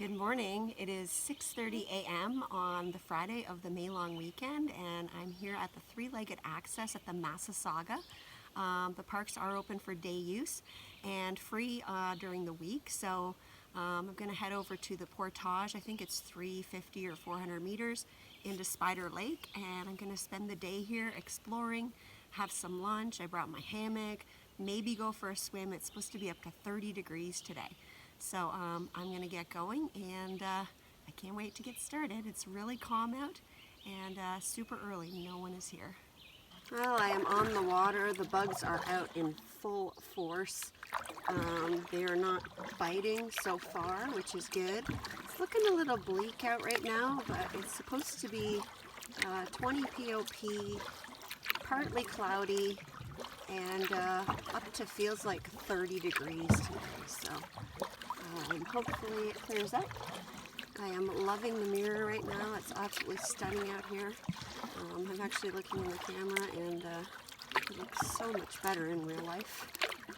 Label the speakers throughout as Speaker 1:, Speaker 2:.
Speaker 1: Good morning. It is 6:30 a.m. on the Friday of the May long weekend, and I'm here at the three-legged access at the Massasauga. The parks are open for day use and free during the week, so I'm going to head over to the portage. I think it's 350 or 400 meters into Spider Lake, and I'm going to spend the day here exploring, have some lunch. I brought my hammock, maybe go for a swim. It's supposed to be up to 30 degrees today. So I'm going to get going, and I can't wait to get started. It's really calm out and super early. No one is here. Well, I am on the water. The bugs are out in full force. They are not biting so far, which is good. It's looking a little bleak out right now, but it's supposed to be 20 POP, partly cloudy, and up to feels like 30 degrees today. So hopefully it clears up. I am loving the mirror right now. It's absolutely stunning out here. I'm actually looking in the camera, and it looks so much better in real life.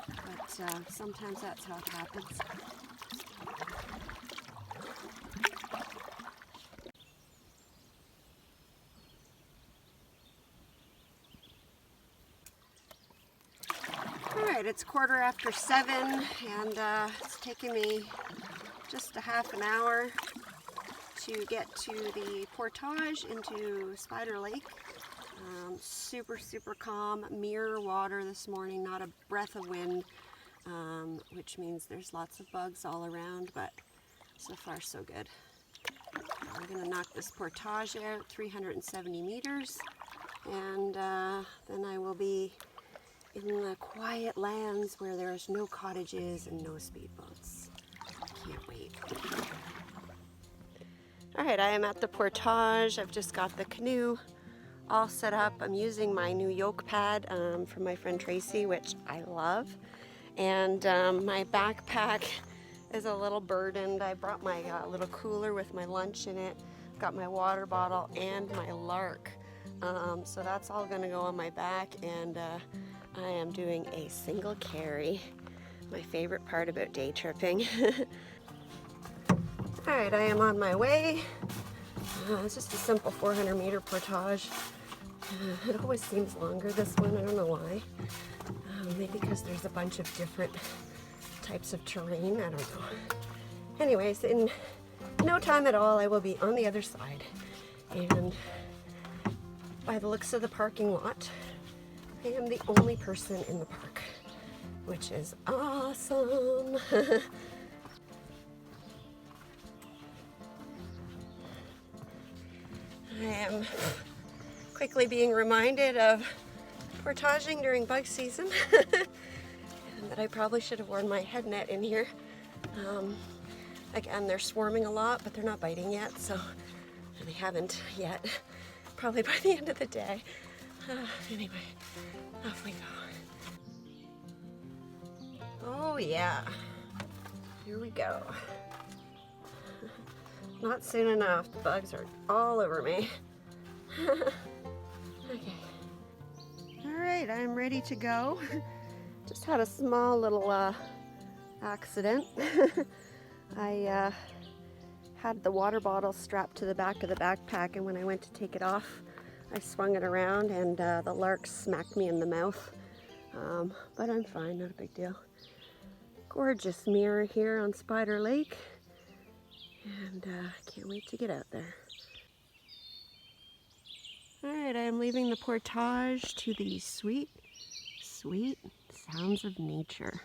Speaker 1: But sometimes that's how it happens. Alright, it's 7:15, and it's taken me just a half an hour to get to the portage into Spider Lake. Super calm, mirror water this morning, not a breath of wind, which means there's lots of bugs all around, but so far so good. I'm going to knock this portage out, 370 meters, and then I will be in the quiet lands where there's no cottages and no speedboats. Can't wait. Alright, I am at the portage. I've just got the canoe all set up. I'm using my new yoke pad from my friend Tracy, which I love. And my backpack is a little burdened. I brought my little cooler with my lunch in it. Got my water bottle and my lark. So that's all going to go on my back, and I am doing a single carry. My favorite part about day tripping. Alright, I am on my way. It's just a simple 400 meter portage. It always seems longer, this one. I don't know why. Maybe because there's a bunch of different types of terrain. I don't know. Anyways, in no time at all, I will be on the other side. And by the looks of the parking lot, I am the only person in the park, which is awesome. I am quickly being reminded of portaging during bug season, and that I probably should have worn my head net in here. Again, they're swarming a lot, but they're not biting yet, so they haven't yet. Probably by the end of the day. Anyway, off we go. Oh yeah, here we go. Not soon enough. The bugs are all over me. Okay. Alright, I'm ready to go. Just had a small little accident. I had the water bottle strapped to the back of the backpack, and when I went to take it off, I swung it around, and the lark smacked me in the mouth. But I'm fine, not a big deal. Gorgeous mirror here on Spider Lake. And can't wait to get out there. Alright, I am leaving the portage to the sweet, sweet sounds of nature.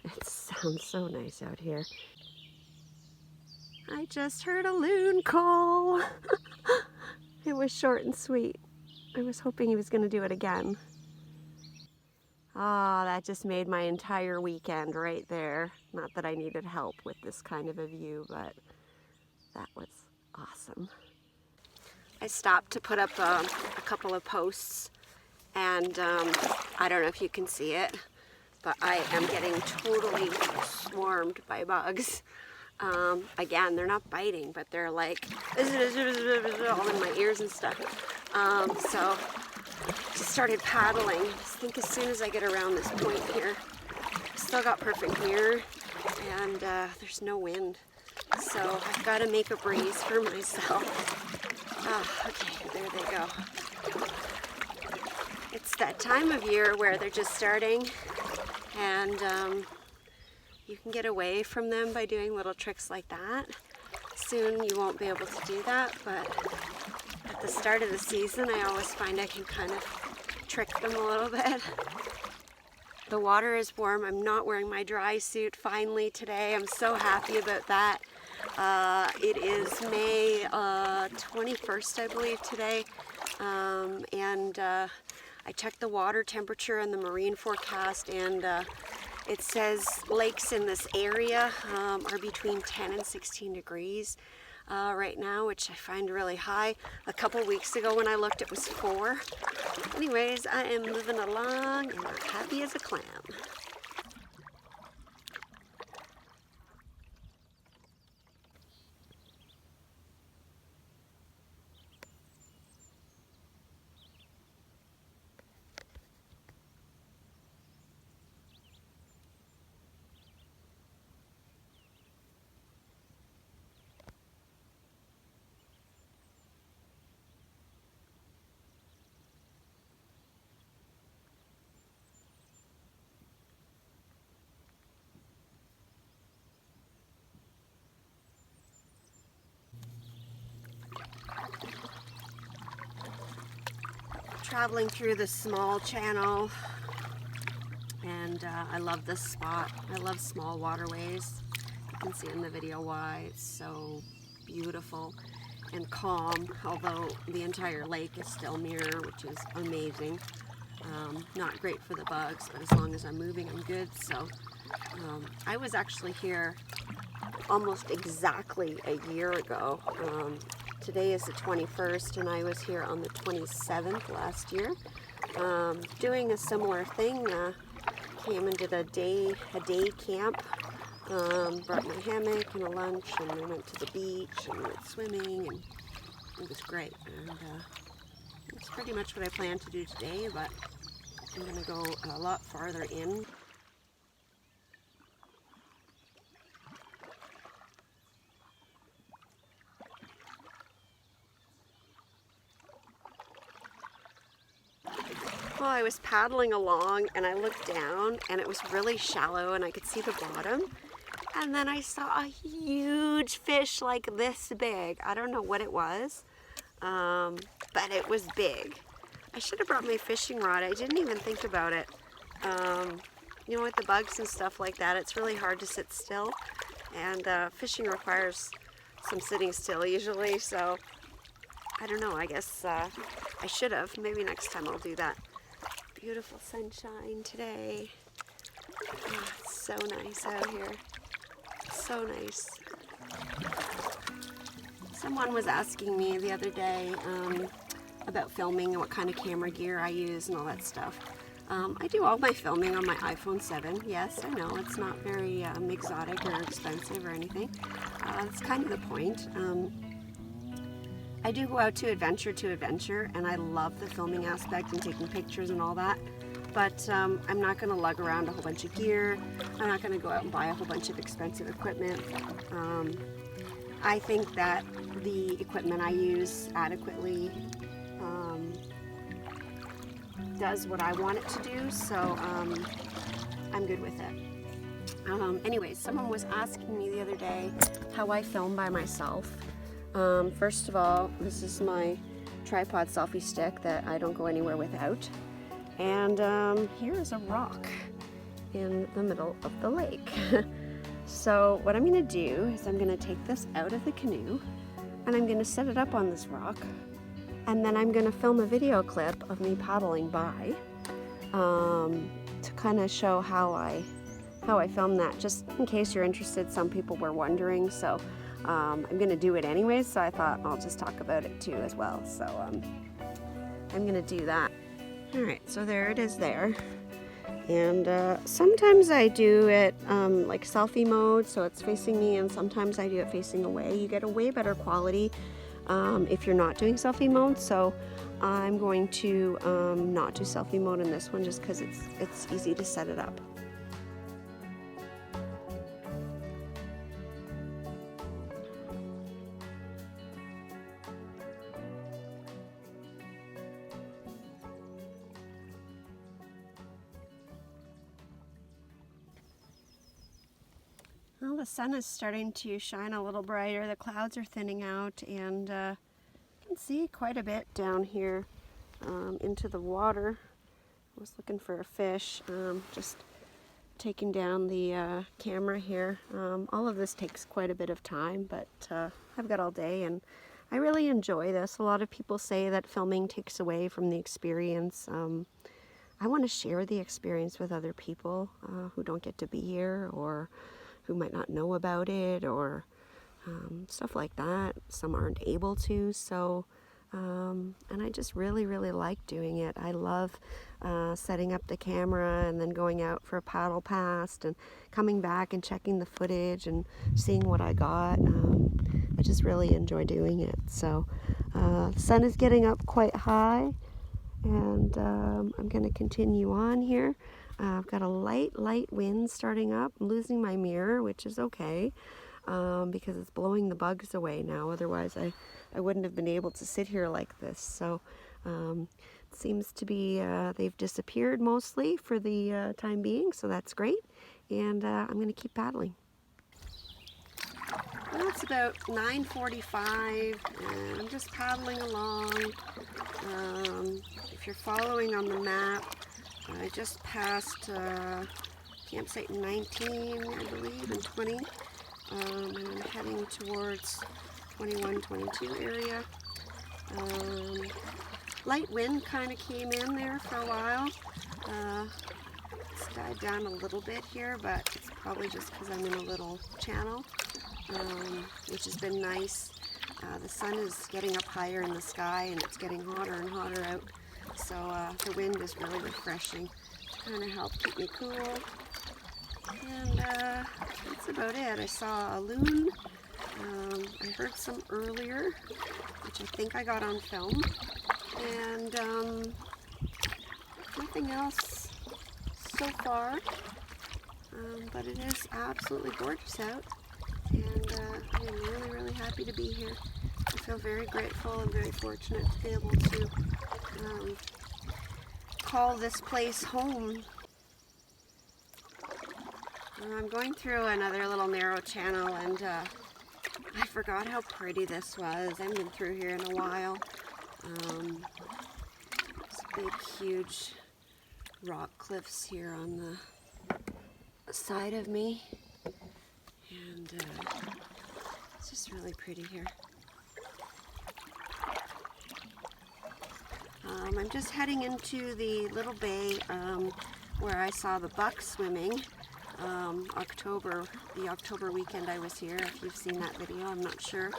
Speaker 1: It sounds so nice out here. I just heard a loon call. It was short and sweet. I was hoping he was going to do it again. Ah, that just made my entire weekend right there. Not that I needed help with this kind of a view, but that was awesome. I stopped to put up a couple of posts, and I don't know if you can see it, but I am getting totally swarmed by bugs. Again, they're not biting, but they're like all in my ears and stuff. So I just started paddling. I just think as soon as I get around this point here, I still got perfect mirror, and there's no wind. So I've got to make a breeze for myself. Okay, there they go. It's that time of year where they're just starting, and you can get away from them by doing little tricks like that. Soon you won't be able to do that, but at the start of the season I always find I can kind of trick them a little bit. The water is warm. I'm not wearing my dry suit finally today. I'm so happy about that. It is May 21st, I believe, today, and I checked the water temperature and the marine forecast, and it says lakes in this area are between 10 and 16 degrees right now, which I find really high. A couple weeks ago when I looked, it was 4. Anyways, I am moving along and I'm happy as a clam. Traveling through the small channel, and I love this spot. I love small waterways. You can see in the video why it's so beautiful and calm, although the entire lake is still mirror, which is amazing. Not great for the bugs, but as long as I'm moving, I'm good. So I was actually here almost exactly a year ago. Today is the 21st, and I was here on the 27th last year, doing a similar thing. Came and did a day camp. Brought my hammock and a lunch, and we went to the beach and went swimming, and it was great. And it's pretty much what I plan to do today, but I'm going to go a lot farther in. Well, I was paddling along and I looked down and it was really shallow and I could see the bottom. And then I saw a huge fish like this big. I don't know what it was, but it was big. I should have brought my fishing rod. I didn't even think about it. You know, with the bugs and stuff like that, it's really hard to sit still. And fishing requires some sitting still usually, so I don't know, I guess I should have. Maybe next time I'll do that. Beautiful sunshine today. Oh, it's so nice out here. So nice. Someone was asking me the other day about filming and what kind of camera gear I use and all that stuff. I do all my filming on my iPhone 7. Yes, I know, it's not very exotic or expensive or anything. That's kind of the point. I do go out to adventure, and I love the filming aspect and taking pictures and all that. But I'm not going to lug around a whole bunch of gear. I'm not going to go out and buy a whole bunch of expensive equipment. I think that the equipment I use adequately does what I want it to do, so I'm good with it. Anyways, someone was asking me the other day how I film by myself. First of all, this is my tripod selfie stick that I don't go anywhere without. And here is a rock in the middle of the lake. So what I'm going to do is I'm going to take this out of the canoe and I'm going to set it up on this rock. And then I'm going to film a video clip of me paddling by to kind of show how I filmed that, just in case you're interested. Some people were wondering, so I'm going to do it anyways, so I thought I'll just talk about it too as well. So I'm going to do that. Alright, so there it is there. And sometimes I do it like selfie mode, so it's facing me, and sometimes I do it facing away. You get a way better quality if you're not doing selfie mode, so I'm going to not do selfie mode in this one just because it's easy to set it up. Well, the sun is starting to shine a little brighter. The clouds are thinning out, and you can see quite a bit down here into the water. I was looking for a fish, just taking down the camera here. All of this takes quite a bit of time, but I've got all day, and I really enjoy this. A lot of people say that filming takes away from the experience. I want to share the experience with other people who don't get to be here, or who might not know about it, or stuff like that. Some aren't able to, so and I just really like doing it. I love setting up the camera and then going out for a paddle past and coming back and checking the footage and seeing what I got. I just really enjoy doing it. So the sun is getting up quite high, and I'm going to continue on here. I've got a light wind starting up. I'm losing my mirror, which is okay, because it's blowing the bugs away now. Otherwise I wouldn't have been able to sit here like this. So it seems to be they've disappeared mostly for the time being, so that's great. And I'm going to keep paddling. Well, it's about 9:45, and I'm just paddling along. If you're following on the map, I just passed campsite 19, I believe, and 20, and I'm heading towards 21, 22 area. Light wind kind of came in there for a while. It's died down a little bit here, but it's probably just because I'm in a little channel, which has been nice. The sun is getting up higher in the sky, and it's getting hotter and hotter out. So the wind is really refreshing to kind of help keep me cool. And that's about it. I saw a loon. I heard some earlier, which I think I got on film. And nothing else so far. But it is absolutely gorgeous out. And I'm really happy to be here. I feel very grateful and very fortunate to be able to call this place home. I'm going through another little narrow channel, and I forgot how pretty this was. I haven't been through here in a while. There's big, huge rock cliffs here on the side of me, and it's just really pretty here. I'm just heading into the little bay where I saw the buck swimming. The October weekend I was here. If you've seen that video, I'm not sure,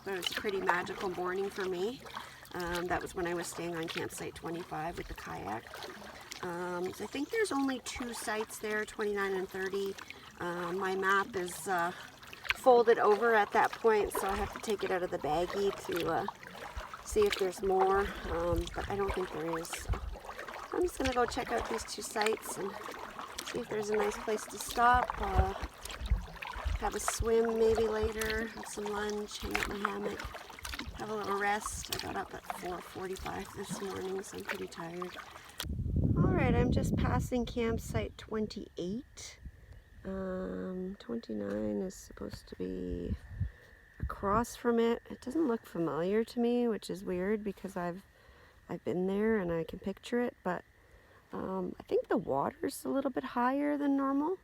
Speaker 1: but it was a pretty magical morning for me. That was when I was staying on campsite 25 with the kayak. So I think there's only 2 sites there, 29 and 30. My map is folded over at that point, so I have to take it out of the baggie to see if there's more, but I don't think there is. So I'm just going to go check out these 2 sites and see if there's a nice place to stop, have a swim maybe later, have some lunch, hang out in my hammock, have a little rest. I got up at 4:45 this morning, so I'm pretty tired. Alright, I'm just passing campsite 28. 29 is supposed to be across from it. It doesn't look familiar to me, which is weird because I've been there and I can picture it, but I think the water's a little bit higher than normal.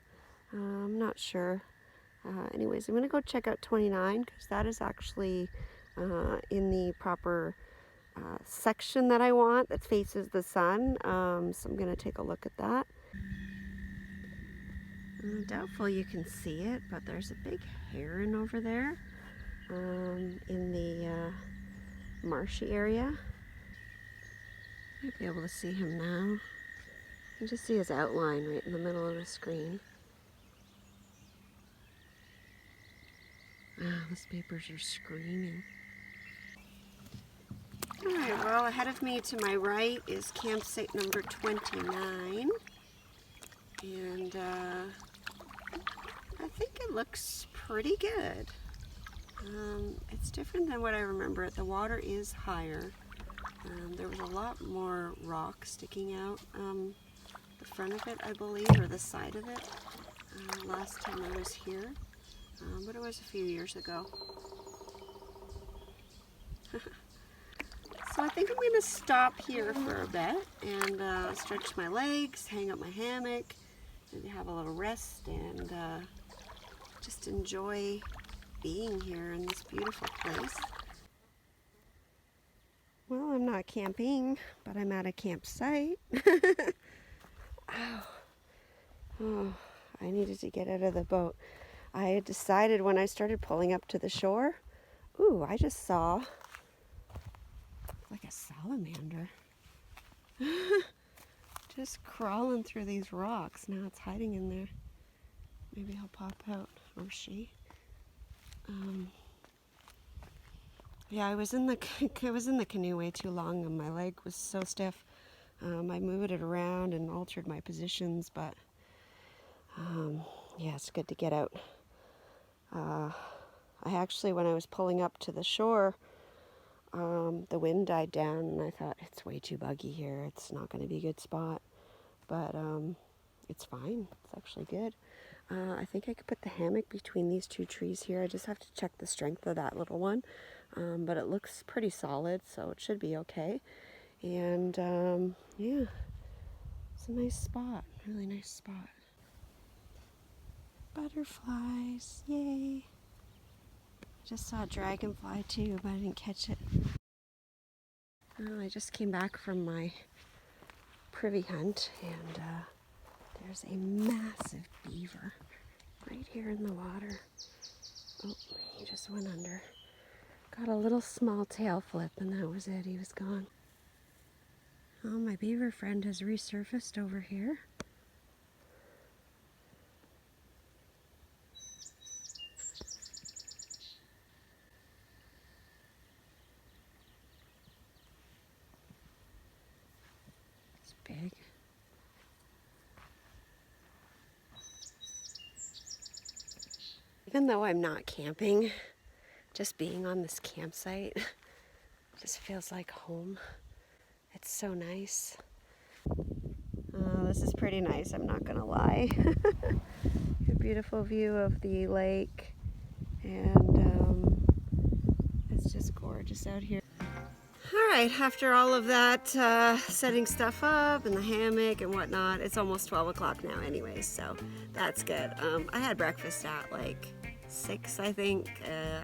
Speaker 1: I'm not sure. Anyways, I'm going to go check out 29 because that is actually in the proper section that I want that faces the sun. So I'm going to take a look at that. Doubtful you can see it, but there's a big heron over there in the marshy area. Might be able to see him now. You can just see his outline right in the middle of the screen. Wow, those papers are screaming. Alright, well, ahead of me to my right is campsite number 29. And I think it looks pretty good. It's different than what I remember. The water is higher. There was a lot more rock sticking out the front of it, I believe, or the side of it, last time I was here. but it was a few years ago. So I think I'm going to stop here for a bit and stretch my legs, hang up my hammock, maybe have a little rest, and just enjoy being here in this beautiful place. Well, I'm not camping, but I'm at a campsite. Ow. Oh, I needed to get out of the boat. I had decided when I started pulling up to the shore, ooh, I just saw like a salamander. Just crawling through these rocks. Now it's hiding in there. Maybe he'll pop out, or she. Yeah, I was in the canoe way too long, and my leg was so stiff. I moved it around and altered my positions, but yeah, it's good to get out. I actually, when I was pulling up to the shore, the wind died down, and I thought, it's way too buggy here. It's not going to be a good spot, but it's fine. It's actually good. I think I could put the hammock between these two trees here. I just have to check the strength of that little one, but it looks pretty solid, so it should be okay. And yeah, it's a nice spot, really nice spot. Butterflies, yay! Just saw a dragonfly too, but I didn't catch it. I just came back from my privy hunt, and there's a massive beaver right here in the water. Oh, he just went under. Got a little small tail flip, and that was it. He was gone. Oh, my beaver friend has resurfaced over here. It's big. Even though I'm not camping, just being on this campsite just feels like home. It's so nice. This is pretty nice, I'm not gonna lie. A beautiful view of the lake, and it's just gorgeous out here. Alright, after all of that setting stuff up and the hammock and whatnot, it's almost 12 o'clock now anyways, so that's good. I had breakfast at like 6, I think.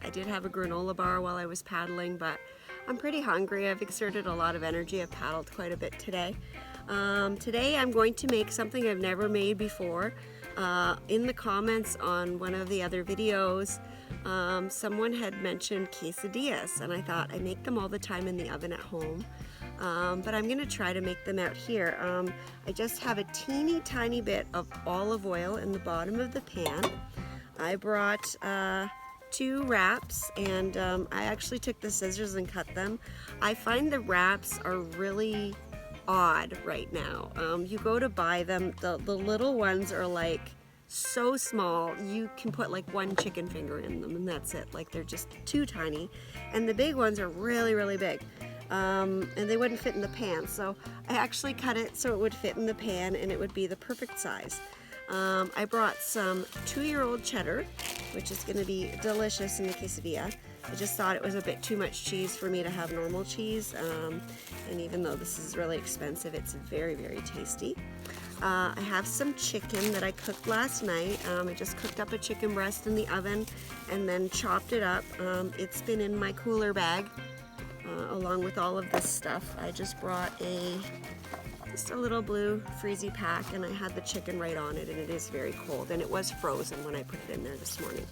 Speaker 1: I did have a granola bar while I was paddling, but I'm pretty hungry. I've exerted a lot of energy. I've paddled quite a bit today. Today I'm going to make something I've never made before. In the comments on one of the other videos, someone had mentioned quesadillas, and I thought I make them all the time in the oven at home, but I'm gonna try to make them out here. I just have a teeny tiny bit of olive oil in the bottom of the pan. I brought 2 wraps, and I actually took the scissors and cut them. I find the wraps are really odd right now. You go to buy them, the little ones are like so small, you can put like 1 chicken finger in them and that's it. Like, they're just too tiny, and the big ones are really, really big, and they wouldn't fit in the pan, so I actually cut it so it would fit in the pan and it would be the perfect size. I brought some 2-year-old cheddar, which is going to be delicious in the quesadilla. I just thought it was a bit too much cheese for me to have normal cheese, and even though this is really expensive, it's very, very tasty. I have some chicken that I cooked last night. I just cooked up a chicken breast in the oven and then chopped it up. It's been in my cooler bag along with all of this stuff. I just brought just a little blue freezy pack, and I had the chicken right on it, and it is very cold, and it was frozen when I put it in there this morning.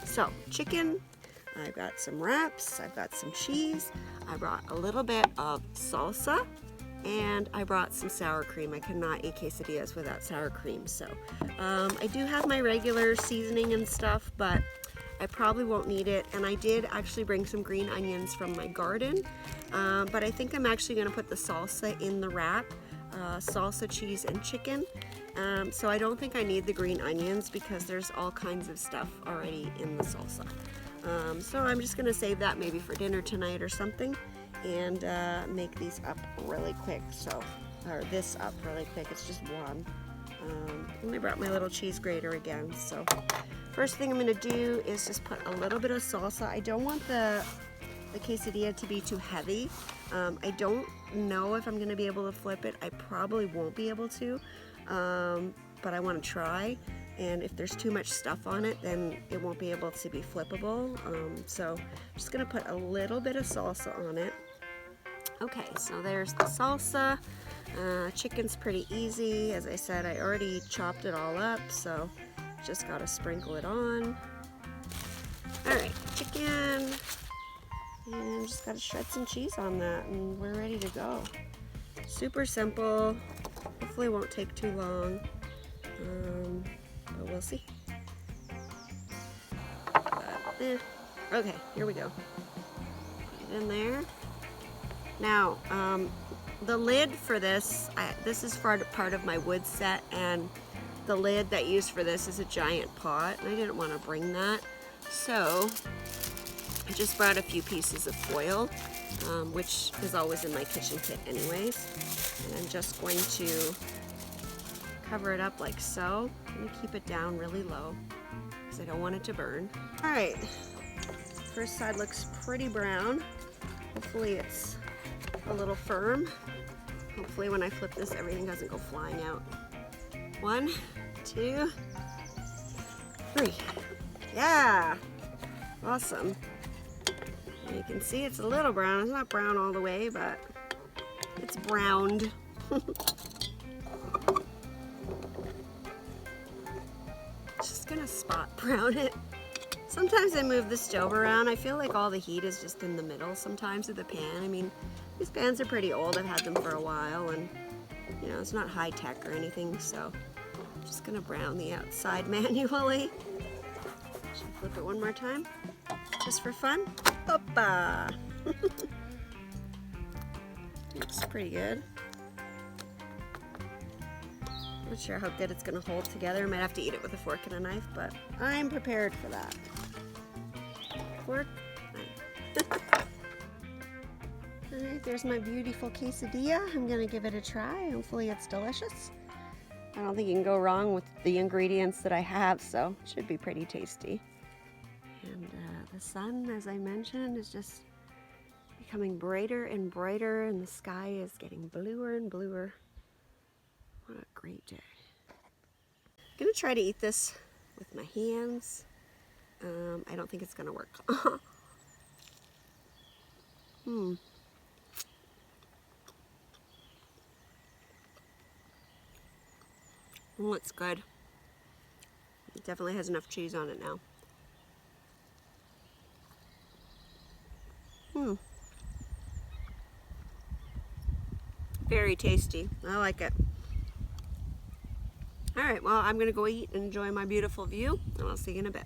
Speaker 1: So, chicken, I've got some wraps, I've got some cheese, I brought a little bit of salsa, and I brought some sour cream. I cannot eat quesadillas without sour cream, so I do have my regular seasoning and stuff, but I probably won't need it. And I did actually bring some green onions from my garden, but I think I'm actually going to put the salsa in the wrap, salsa, cheese, and chicken. So I don't think I need the green onions because there's all kinds of stuff already in the salsa. So I'm just going to save that maybe for dinner tonight or something, and make these up really quick. So, or this up really quick. It's just one. I brought my little cheese grater again. So first thing I'm going to do is just put a little bit of salsa. I don't want the quesadilla to be too heavy. I don't know if I'm going to be able to flip it. I probably won't be able to, but I want to try. And if there's too much stuff on it, then it won't be able to be flippable. So I'm just going to put a little bit of salsa on it. Okay, so there's the salsa. Chicken's pretty easy. As I said, I already chopped it all up, so just got to sprinkle it on. All right, chicken. And just got to shred some cheese on that, and we're ready to go. Super simple. Hopefully it won't take too long, but we'll see. Okay, here we go. Put it in there. Now, the lid for this, this is part of my wood set, and the lid that I used for this is a giant pot, and I didn't want to bring that. So I just brought a few pieces of foil, which is always in my kitchen kit anyways. And I'm just going to cover it up like so. I'm going to keep it down really low because I don't want it to burn. All right, first side looks pretty brown. Hopefully it's a little firm. Hopefully when I flip this, everything doesn't go flying out. 1, 2, 3. Yeah, awesome. You can see it's a little brown. It's not brown all the way, but it's browned. Just gonna spot brown it. Sometimes I move the stove around. I feel like all the heat is just in the middle sometimes of the pan. I mean, these pans are pretty old. I've had them for a while, and you know, it's not high tech or anything, so I'm just gonna brown the outside manually. Should I flip it one more time? Just for fun? Hoppa! Looks pretty good. Not sure how good it's gonna hold together. I might have to eat it with a fork and a knife, but I'm prepared for that. Fork, knife. Alright, there's my beautiful quesadilla. I'm gonna give it a try. Hopefully it's delicious. I don't think you can go wrong with the ingredients that I have, so it should be pretty tasty. And the sun, as I mentioned, is just becoming brighter and brighter, and the sky is getting bluer and bluer. What a great day. I'm gonna try to eat this with my hands. I don't think it's gonna work. Oh, it's good. It definitely has enough cheese on it now. Very tasty. I like it. All right, well, I'm gonna go eat and enjoy my beautiful view, and I'll see you in a bit.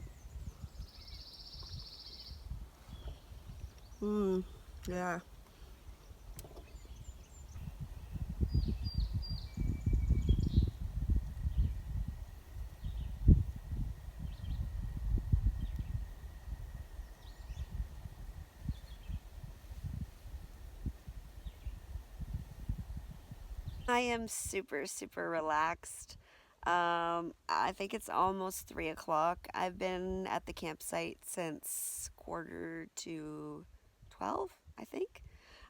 Speaker 1: Yeah. I am super, super relaxed. I think it's almost 3 o'clock. I've been at the campsite since 11:45, I think.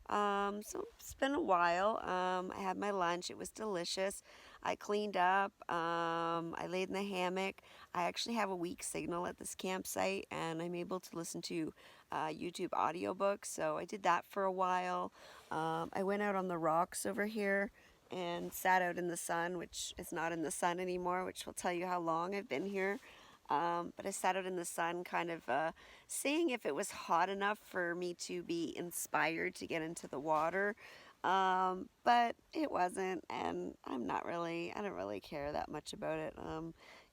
Speaker 1: So it's been a while. I had my lunch. It was delicious. I cleaned up. I laid in the hammock. I actually have a weak signal at this campsite, and I'm able to listen to YouTube audiobooks. So I did that for a while. I went out on the rocks over here and sat out in the sun, which is not in the sun anymore, which will tell you how long I've been here. But I sat out in the sun kind of seeing if it was hot enough for me to be inspired to get into the water. But it wasn't, and I don't really care that much about it.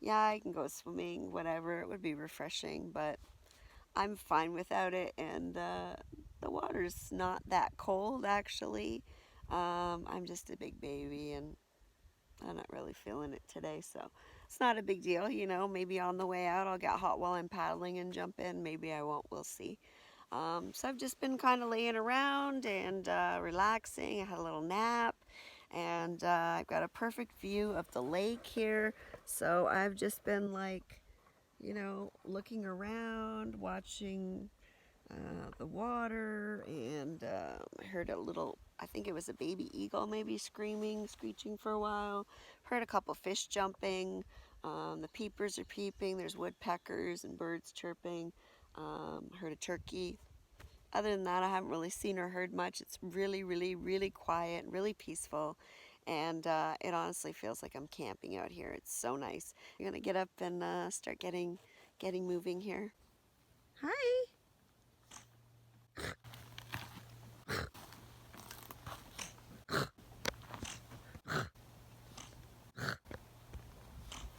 Speaker 1: Yeah, I can go swimming, whatever, it would be refreshing, but I'm fine without it, and the water's not that cold actually. I'm just a big baby, and I'm not really feeling it today, so it's not a big deal, you know. Maybe on the way out I'll get hot while I'm paddling and jump in. Maybe I won't, we'll see. So I've just been kind of laying around and relaxing. I had a little nap, and I've got a perfect view of the lake here. So I've just been like, you know, looking around, watching the water, and I heard a little, I think it was a baby eagle maybe screaming, screeching for a while. Heard a couple fish jumping. The peepers are peeping. There's woodpeckers and birds chirping. Heard a turkey. Other than that, I haven't really seen or heard much. It's really, really, really quiet, really peaceful, and it honestly feels like I'm camping out here. It's so nice. I'm gonna get up and start getting moving here. Hi.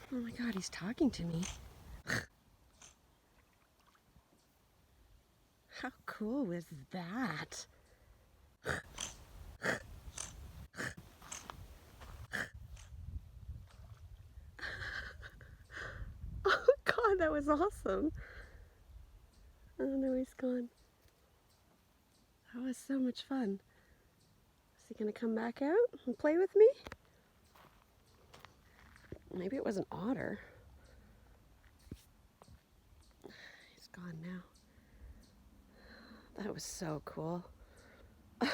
Speaker 1: Oh my God, he's talking to me. How cool was that? Oh God, that was awesome. Oh no, he's gone. That was so much fun. Is he gonna come back out and play with me? Maybe it was an otter. He's gone now. That was so cool. All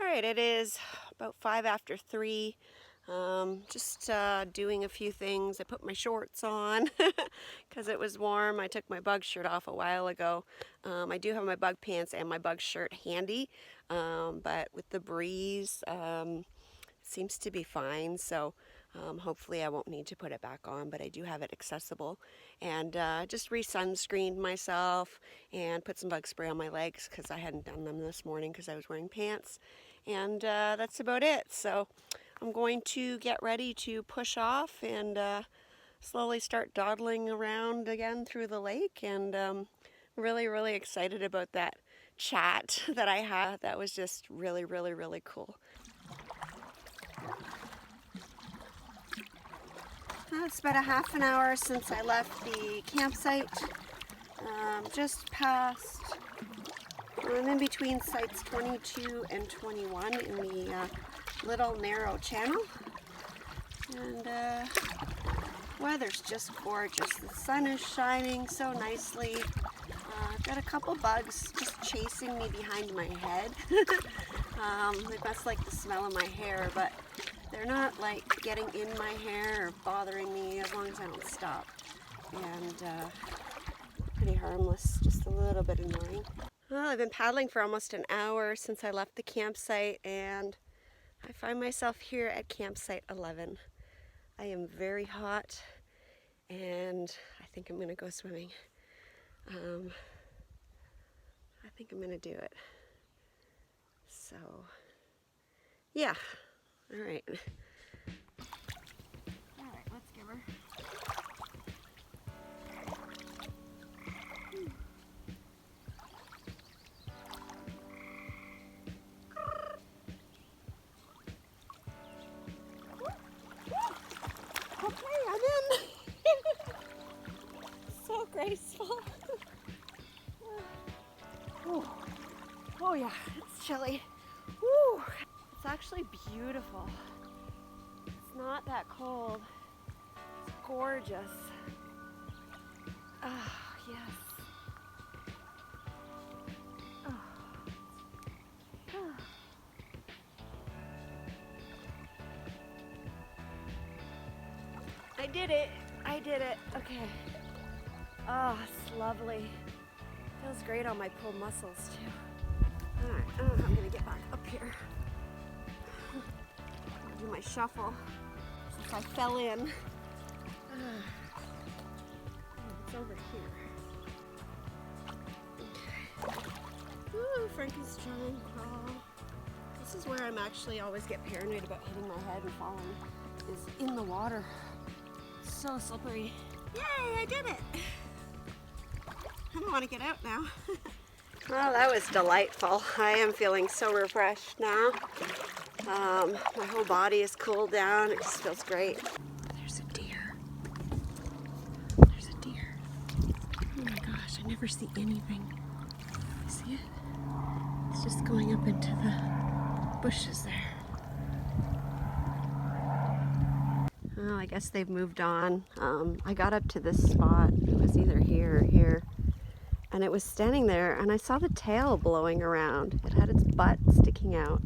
Speaker 1: right, it is about 5 after 3. Just doing a few things. I put my shorts on because it was warm. I took my bug shirt off a while ago. I do have my bug pants and my bug shirt handy, but with the breeze, it seems to be fine. So hopefully I won't need to put it back on, but I do have it accessible. And just re-sunscreened myself and put some bug spray on my legs because I hadn't done them this morning because I was wearing pants. And that's about it. So I'm going to get ready to push off and slowly start dawdling around again through the lake, and really, really excited about that chat that I had. That was just really, really, really cool. It's about a half an hour since I left the campsite. Just past, I'm in between sites 22 and 21 in the little narrow channel, and weather's just gorgeous. The sun is shining so nicely. I've got a couple bugs just chasing me behind my head. They must like the smell of my hair, but they're not like getting in my hair or bothering me as long as I don't stop. And pretty harmless, just a little bit annoying. Well, I've been paddling for almost an hour since I left the campsite, and I find myself here at campsite 11. I am very hot, and I think I'm gonna go swimming. I think I'm gonna do it. So, yeah. All right. All right, let's give her. Okay, I'm in. So graceful. Oh yeah, it's chilly. Woo. It's actually beautiful. It's not that cold. It's gorgeous. Oh, yes. Oh. Oh. I did it. I did it. Okay. Oh, it's lovely. Feels great on my pull muscles too. Alright, I don't know how I'm gonna get back up here. I'll do my shuffle since I fell in. Oh, it's over here. Okay. Ooh, Frankie's giant crawl. This is where I'm actually always get paranoid about hitting my head and falling, is in the water. It's so slippery. Yay, I did it! I don't want to get out now. Well, that was delightful. I am feeling so refreshed now. My whole body is cooled down. It just feels great. There's a deer. There's a deer. Oh my gosh, I never see anything. See it? It's just going up into the bushes there. I guess they've moved on. I got up to this spot. It was either here or here. And it was standing there, and I saw the tail blowing around. It had its butt sticking out,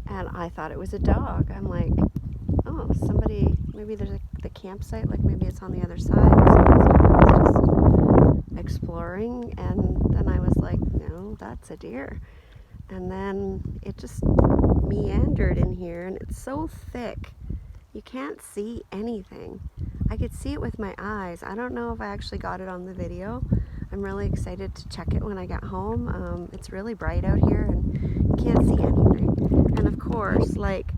Speaker 1: and I thought it was a dog. I'm like, oh, somebody, maybe there's the campsite, like maybe it's on the other side. Someone's just exploring, and then I was like, no, that's a deer. And then it just meandered in here, and it's so thick, you can't see anything. I could see it with my eyes. I don't know if I actually got it on the video. I'm really excited to check it when I get home. It's really bright out here and you can't see anything. And of course, like,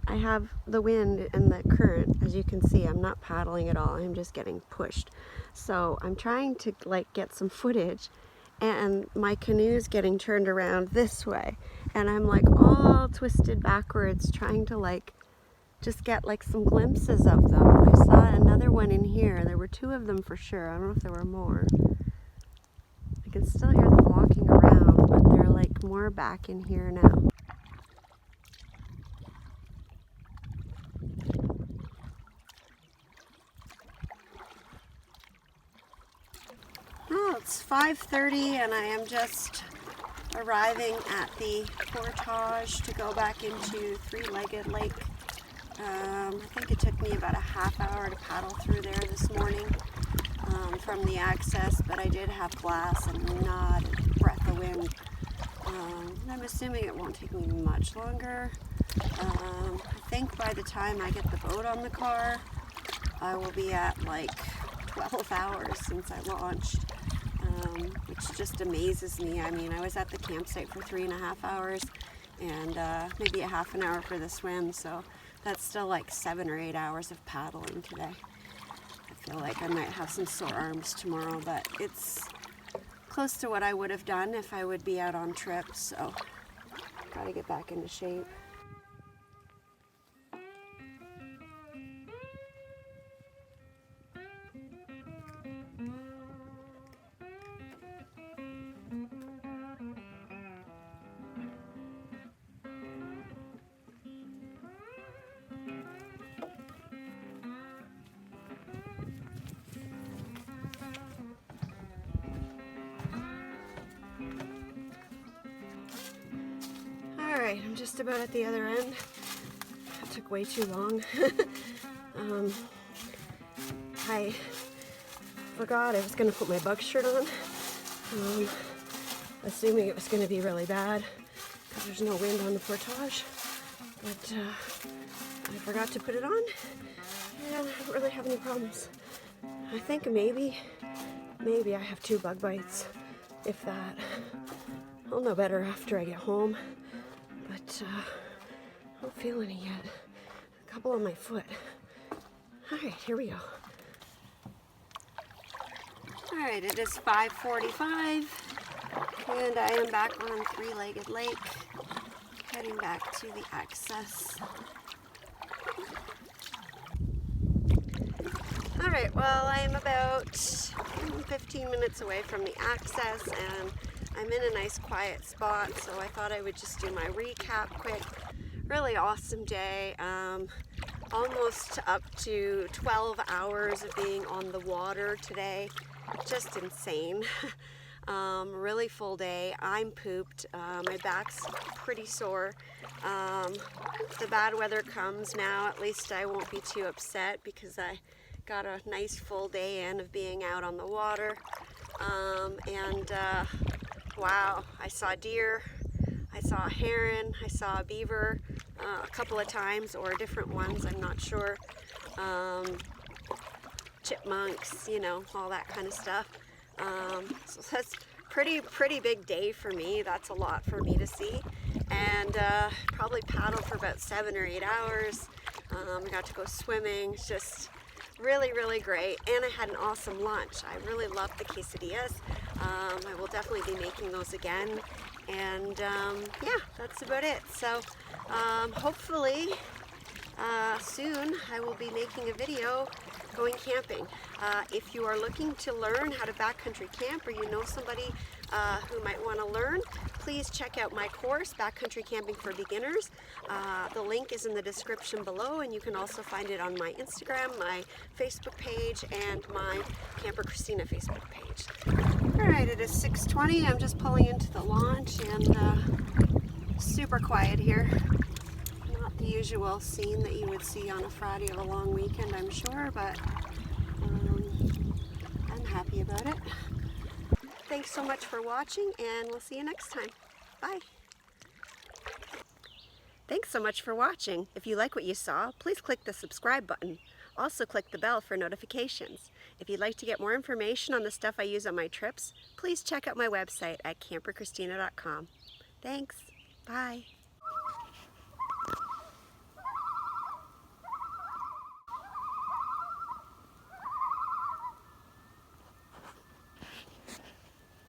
Speaker 1: I have the wind and the current. As you can see, I'm not paddling at all. I'm just getting pushed. So I'm trying to like get some footage, and my canoe is getting turned around this way. And I'm like all twisted backwards, trying to like just get like some glimpses of them. I saw another one in here. There were 2 of them for sure. I don't know if there were more. I can still hear them walking around, but they're like more back in here now. Oh, it's 5:30 and I am just arriving at the portage to go back into Three-Legged Lake. I think it took me about a half hour to paddle through there this morning from the access, but I did have glass and not a breath of wind. I'm assuming it won't take me much longer. I think by the time I get the boat on the car, I will be at like 12 hours since I launched, which just amazes me. I mean, I was at the campsite for 3.5 hours and maybe a half an hour for the swim, so that's still like 7 or 8 hours of paddling today. I feel like I might have some sore arms tomorrow, but it's close to what I would have done if I would be out on trips, so gotta get back into shape. Alright, I'm just about at the other end. That took way too long. I forgot I was going to put my bug shirt on, assuming it was going to be really bad because there's no wind on the portage, but I forgot to put it on and I don't really have any problems. I think maybe I have 2 bug bites, if that. I'll know better after I get home. But I don't feel any yet. A couple on my foot. Alright, here we go. Alright, it is 5:45 and I am back on Three-Legged Lake, heading back to the access. Alright, well, I am about 15 minutes away from the access and I'm in a nice quiet spot, so I thought I would just do my recap quick. Really awesome day. Almost up to 12 hours of being on the water today. Just insane. Really full day. I'm pooped. My back's pretty sore. If the bad weather comes now, at least I won't be too upset because I got a nice full day in of being out on the water. Wow, I saw deer, I saw a heron, I saw a beaver a couple of times, or different ones, I'm not sure. Chipmunks, you know, all that kind of stuff. So that's pretty big day for me. That's a lot for me to see. And probably paddled for about 7 or 8 hours. I got to go swimming. It's just really great, and I had an awesome lunch. I really loved the quesadillas. I will definitely be making those again, and yeah, that's about it. So hopefully soon I will be making a video going camping. If you are looking to learn how to backcountry camp, or you know somebody who might want to learn, please check out my course, Backcountry Camping for Beginners. The link is in the description below, and you can also find it on my Instagram, my Facebook page, and my Camper Christina Facebook page. Alright, it is 6:20. I'm just pulling into the launch, and super quiet here. Not the usual scene that you would see on a Friday of a long weekend, I'm sure, but I'm happy about it. Thanks so much for watching, and we'll see you next time. Bye. Thanks so much for watching. If you like what you saw, please click the subscribe button. Also click the bell for notifications. If you'd like to get more information on the stuff I use on my trips, please check out my website at CamperChristina.com. Thanks. Bye.